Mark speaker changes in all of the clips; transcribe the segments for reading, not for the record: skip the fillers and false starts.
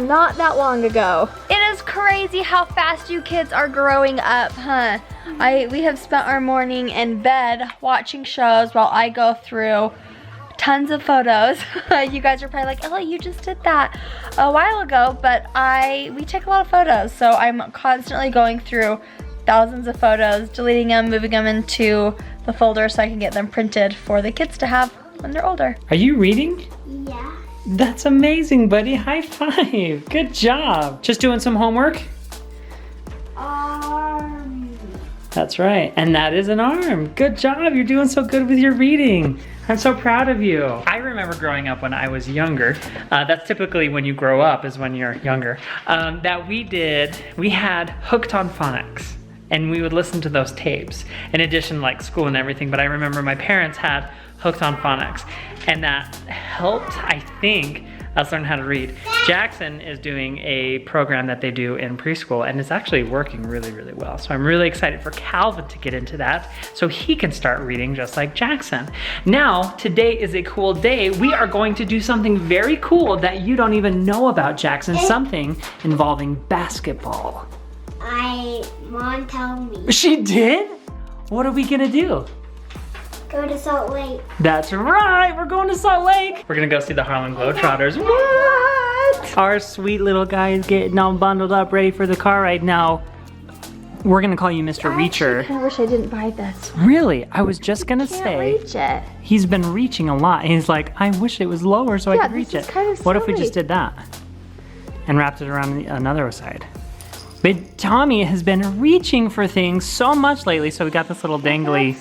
Speaker 1: not that long ago. It is crazy how fast you kids are growing up, huh? We have spent our morning in bed watching shows while I go through tons of photos. You guys are probably like, Ellie, you just did that a while ago, but we take a lot of photos, so I'm constantly going through thousands of photos, deleting them, moving them into the folder so I can get them printed for the kids to have when they're older.
Speaker 2: Are you reading?
Speaker 3: Yeah.
Speaker 2: That's amazing, buddy. High five. Good job. Just doing some homework? That's right, and that is an arm. Good job, you're doing so good with your reading. I'm so proud of you. I remember growing up when I was younger, that's typically when you grow up is when you're younger, that we had Hooked on Phonics, and we would listen to those tapes, in addition like school and everything, but I remember my parents had Hooked on Phonics, and that helped, I think, us learn how to read. Jackson is doing a program that they do in preschool, and it's actually working really, really well. So I'm really excited for Calvin to get into that so he can start reading just like Jackson. Now, today is a cool day. We are going to do something very cool that you don't even know about, Jackson, something involving basketball.
Speaker 3: Mom told me.
Speaker 2: She did? What are we gonna do?
Speaker 3: Go to Salt Lake.
Speaker 2: That's right, we're going to Salt Lake. We're gonna go see the Harlem Globetrotters. What? Our sweet little guy is getting all bundled up, ready for the car right now. We're gonna call you Mr. Reacher.
Speaker 1: I wish I didn't buy this.
Speaker 2: Really? I was just gonna say,
Speaker 1: Reach it.
Speaker 2: he's been reaching a lot. He's like, I wish it was lower so I could reach it. What if we just did that? And wrapped it around another side? But Tommy has been reaching for things so much lately, so we got this little dangly,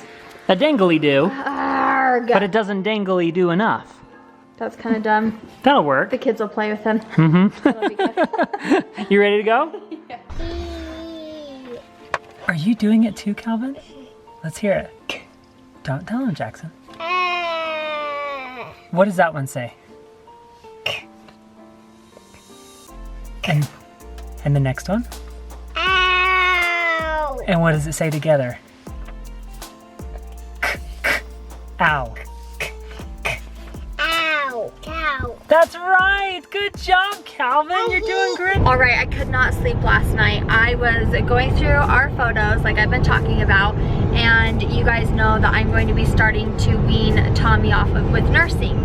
Speaker 2: a dangly do, but it doesn't dangly do enough.
Speaker 1: That's kind of dumb.
Speaker 2: That'll work.
Speaker 1: The kids will play with him.
Speaker 2: Mm-hmm. You ready to go?
Speaker 1: Yeah.
Speaker 2: Are you doing it too, Calvin? Let's hear it. Don't tell him, Jackson. What does that one say? And the next one?
Speaker 3: Ow!
Speaker 2: And what does it say together? Ow.
Speaker 3: Ow! Cow!
Speaker 2: That's right! Good job, Calvin! You're doing great!
Speaker 1: Alright, I could not sleep last night. I was going through our photos like I've been talking about, and you guys know that I'm going to be starting to wean Tommy off with nursing.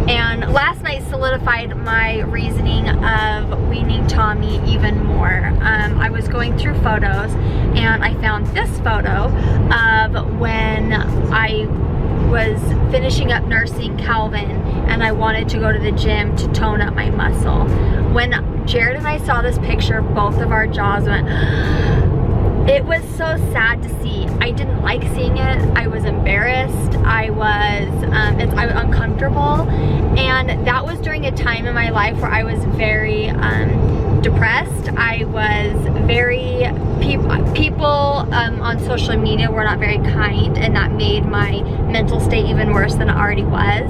Speaker 1: And last night solidified my reasoning of weaning Tommy even more. I was going through photos and I found this photo of when I was finishing up nursing Calvin and I wanted to go to the gym to tone up my muscle. When Jared and I saw this picture, both of our jaws went, it was so sad to see. I didn't like seeing it. I was embarrassed. I was uncomfortable. And that was during a time in my life where I was very depressed. I was very, people on social media were not very kind, and that made my mental state even worse than it already was.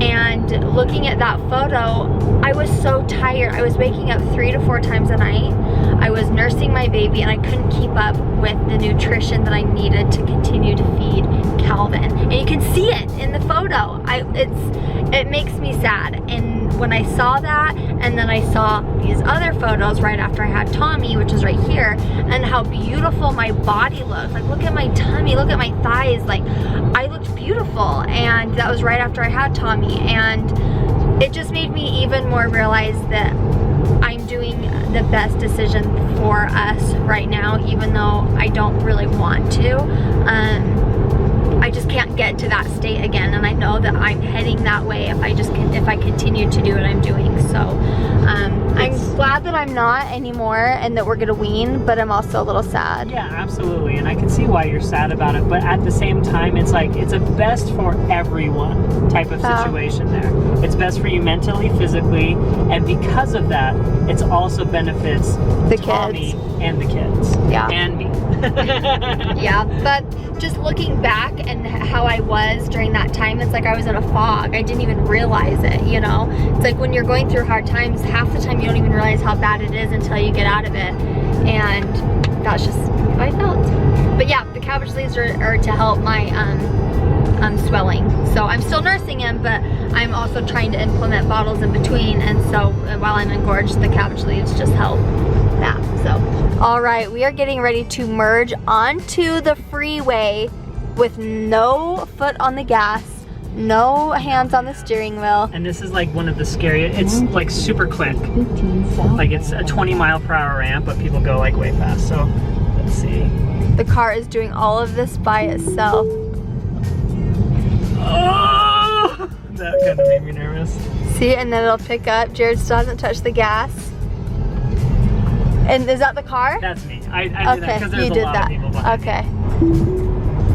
Speaker 1: And looking at that photo, I was so tired. I was waking up 3 to 4 times a night. I was nursing my baby and I couldn't keep up with the nutrition that I needed to continue to feed Calvin. And you can see it in the photo. It makes me sad. And when I saw that, and then I saw these other photos right after I had Tommy, which is right here, and how beautiful my body looked. Like, look at my tummy, look at my thighs. Like, I looked beautiful. And that was right after I had Tommy. And it just made me even more realize that I'm doing the best decision for us right now, even though I don't really want to. I just can't get to that state again, and I know that I'm heading that way if I continue to do what I'm doing. So I'm glad that I'm not anymore and that we're gonna wean, but I'm also a little sad.
Speaker 2: Yeah, absolutely, and I can see why you're sad about it, but at the same time, it's like, it's a best for everyone type of situation there. It's best for you mentally, physically, and because of that, it's also benefits
Speaker 1: The
Speaker 2: Tommy
Speaker 1: kids.
Speaker 2: and the kids.
Speaker 1: Yeah.
Speaker 2: And me.
Speaker 1: Yeah, but just looking back and how I was during that time, it's like I was in a fog. I didn't even realize it, you know? It's like when you're going through hard times, half the time you don't even realize how bad it is until you get out of it. And that's just how I felt. But yeah, the cabbage leaves are to help my swelling. So I'm still nursing him, but I'm also trying to implement bottles in between, and so while I'm engorged, the cabbage leaves just help that. So, all right, we are getting ready to merge onto the freeway with no foot on the gas, no hands on the steering wheel.
Speaker 2: And this is like one of the scariest, it's like super quick. Like it's a 20-mile-per-hour ramp, but people go like way fast. So let's see.
Speaker 1: The car is doing all of this by itself.
Speaker 2: Oh! That kind of made me nervous.
Speaker 1: See, and then it'll pick up. Jared still hasn't touched the gas. And is that the car?
Speaker 2: That's me. I did that because there's a lot of people behind me.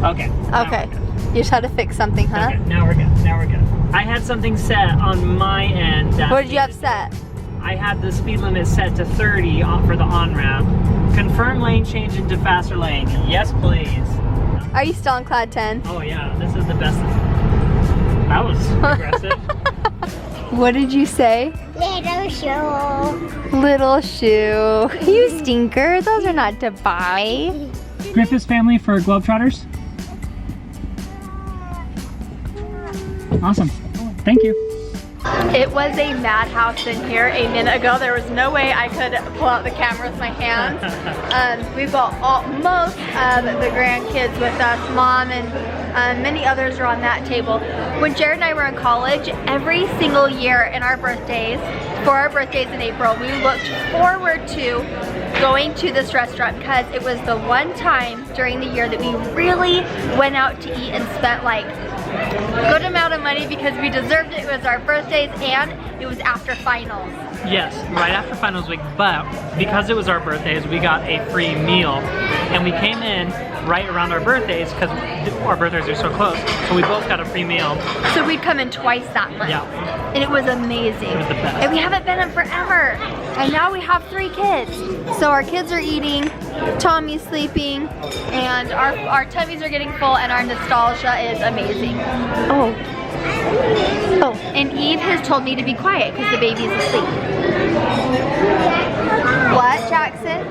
Speaker 2: Okay.
Speaker 1: Okay. You just had to fix something, huh?
Speaker 2: Okay, now we're good. Now we're good. I had something set on my end. That
Speaker 1: What did you have set?
Speaker 2: I had the speed limit set to 30 for the on-ramp. Confirm lane change into faster lane. Yes, please.
Speaker 1: Are you still on cloud 10?
Speaker 2: Oh yeah, this is the best. That was aggressive.
Speaker 1: What did you say?
Speaker 3: Little shoe.
Speaker 1: Little shoe. You stinker. Those are not to buy.
Speaker 2: Griffith's family for Globetrotters. Awesome. Thank you.
Speaker 1: It was a madhouse in here a minute ago. There was no way I could pull out the camera with my hands. We've got most of the grandkids with us. Mom and many others are on that table. When Jared and I were in college, every single year in our birthdays, for our birthdays in April, we looked forward to going to this restaurant because it was the one time during the year that we really went out to eat and spent like a good amount of money because we deserved it. It was our birthdays and it was after finals.
Speaker 2: Yes, right after finals week, but because it was our birthdays, we got a free meal. And we came in right around our birthdays because our birthdays are so close, so we both got a free meal.
Speaker 1: So we'd come in twice that month.
Speaker 2: Yeah.
Speaker 1: And it was amazing.
Speaker 2: It was the best.
Speaker 1: And we haven't been in forever. And now we have 3 kids. So our kids are eating, Tommy's sleeping, and our tummies are getting full, and our nostalgia is amazing. Oh. Oh, and Eve has told me to be quiet because the baby's asleep. What, Jackson?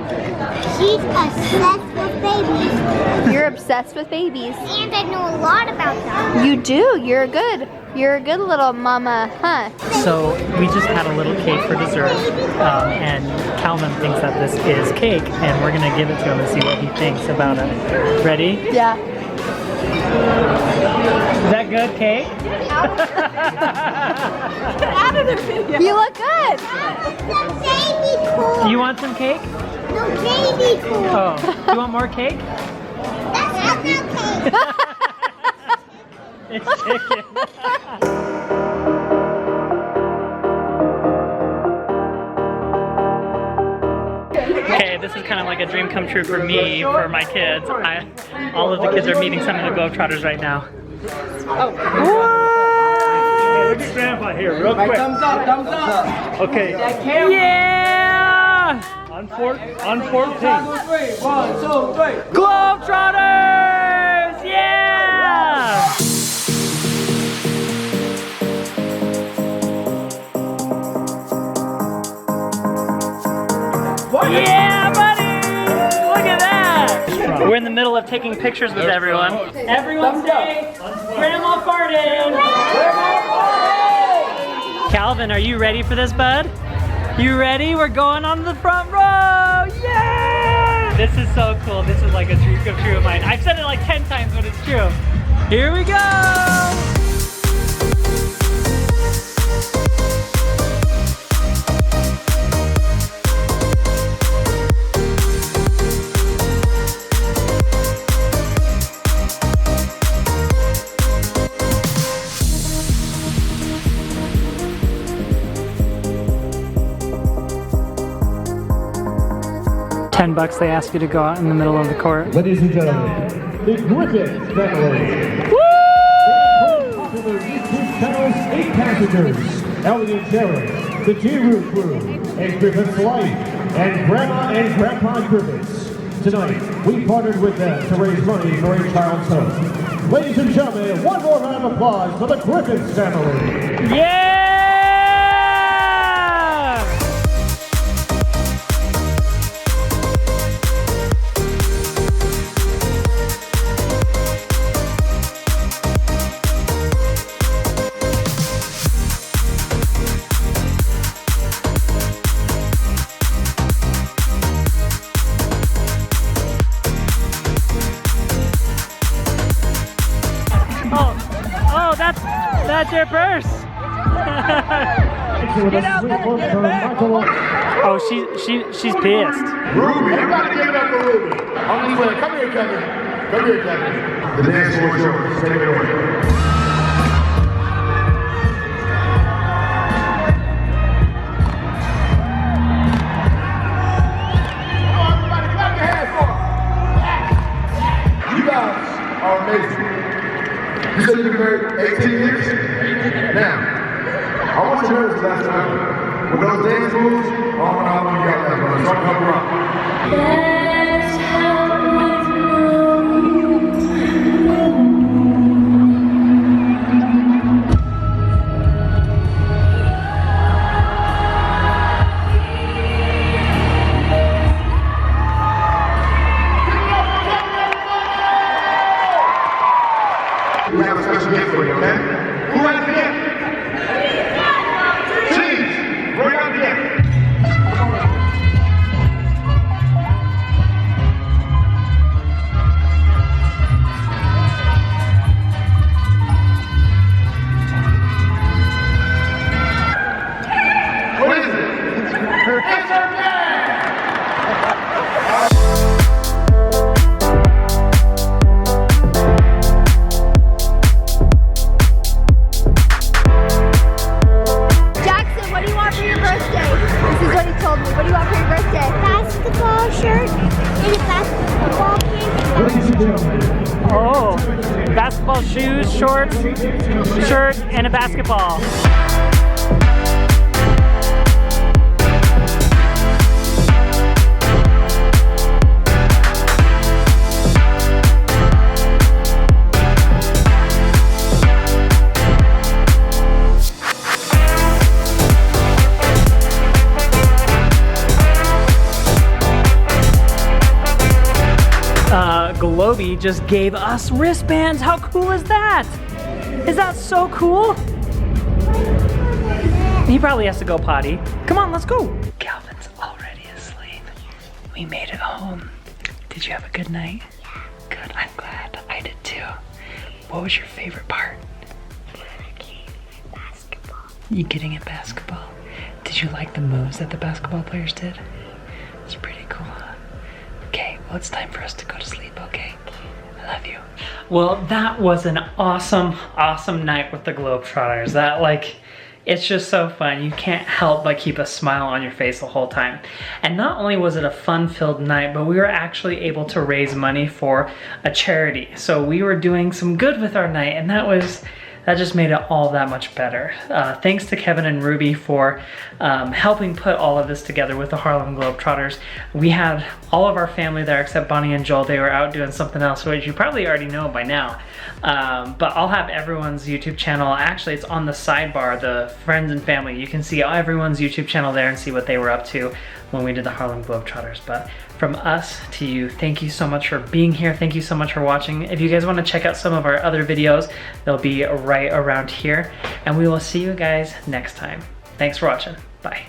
Speaker 3: She's obsessed with babies.
Speaker 1: You're obsessed with babies.
Speaker 3: And I know a lot about them.
Speaker 1: You do. You're a good little mama, huh?
Speaker 2: So we just had a little cake for dessert, and Calvin thinks that this is cake, and we're gonna give it to him and see what he thinks about it. Ready?
Speaker 1: Yeah.
Speaker 2: Is that good cake?
Speaker 3: Out of the video.
Speaker 1: You look good.
Speaker 3: Some baby corn.
Speaker 2: You want some cake?
Speaker 3: No baby corn.
Speaker 2: Oh, you want more cake?
Speaker 3: That's not cake.
Speaker 2: It's chicken. Okay, this is kind of like a dream come true for me, for my kids. All of the kids are meeting some of the Globetrotters right now.
Speaker 4: Hey, look at Grandpa here, real quick.
Speaker 5: Thumbs up.
Speaker 4: Okay,
Speaker 2: Yeah!
Speaker 4: on 14.
Speaker 5: 1, 2, 3.
Speaker 2: Globetrotters! Yeah! Yeah, buddy! Look at that! We're in the middle of taking pictures with everyone. Everyone say, Grandma farted! Calvin, are you ready for this, bud? You ready? We're going on the front row! Yeah! This is so cool. This is like a dream come true of mine. I've said it like 10 times, but it's true. Here we go! 10 bucks they ask you to go out in the middle of the court.
Speaker 4: Ladies and gentlemen, the Griffith family.
Speaker 2: Woo!
Speaker 4: Popular YouTube channel's 8 passengers, Ellie and Jared, the G-Root crew, and Griffith's wife, and Grandma and Grandpa Griffiths. Tonight, we partnered with them to raise money for a child's home. Ladies and gentlemen, one more round of applause for the Griffiths family.
Speaker 2: Yeah! That's your purse.
Speaker 4: Get out there, get it back.
Speaker 2: Oh, she's pissed.
Speaker 4: Ruby, everybody give it up for Ruby. On his way. Come here, Kevin. Come here, Kevin. The dance floor is yours. Take it away. Are amazing. You said you've been married 18 years? Now, I want you to notice last time. With those dance moves, I don't know how long you got left, but I'm trying to rock. We have a special gift for you, okay? Who has the gift? Cheese! Bring out the gift. What is it? It's her bag!
Speaker 3: Basketball shirt and a basketball pants.
Speaker 2: Oh, basketball shoes, shorts, shirt, and a basketball. Globey just gave us wristbands. How cool is that? Is that so cool? He probably has to go potty. Come on, let's go. Calvin's already asleep. We made it home. Did you have a good night? Yeah. Good, I'm glad. I did too. What was your favorite part?
Speaker 3: Basketball.
Speaker 2: You getting at basketball? Did you like the moves that the basketball players did? It's pretty cool, huh? Okay, well it's time for us to go to sleep, okay? I love you. Well, that was an awesome, awesome night with the Globetrotters. That, like, it's just so fun. You can't help but keep a smile on your face the whole time. And not only was it a fun-filled night, but we were actually able to raise money for a charity. So we were doing some good with our night, and that just made it all that much better. Thanks to Kevin and Ruby for helping put all of this together with the Harlem Globetrotters. We had all of our family there except Bonnie and Joel. They were out doing something else, which you probably already know by now. But I'll have everyone's YouTube channel. Actually, it's on the sidebar, the friends and family. You can see everyone's YouTube channel there and see what they were up to when we did the Harlem Globetrotters. But from us to you, thank you so much for being here. Thank you so much for watching. If you guys want to check out some of our other videos, they'll be right around here. And we will see you guys next time. Thanks for watching. Bye.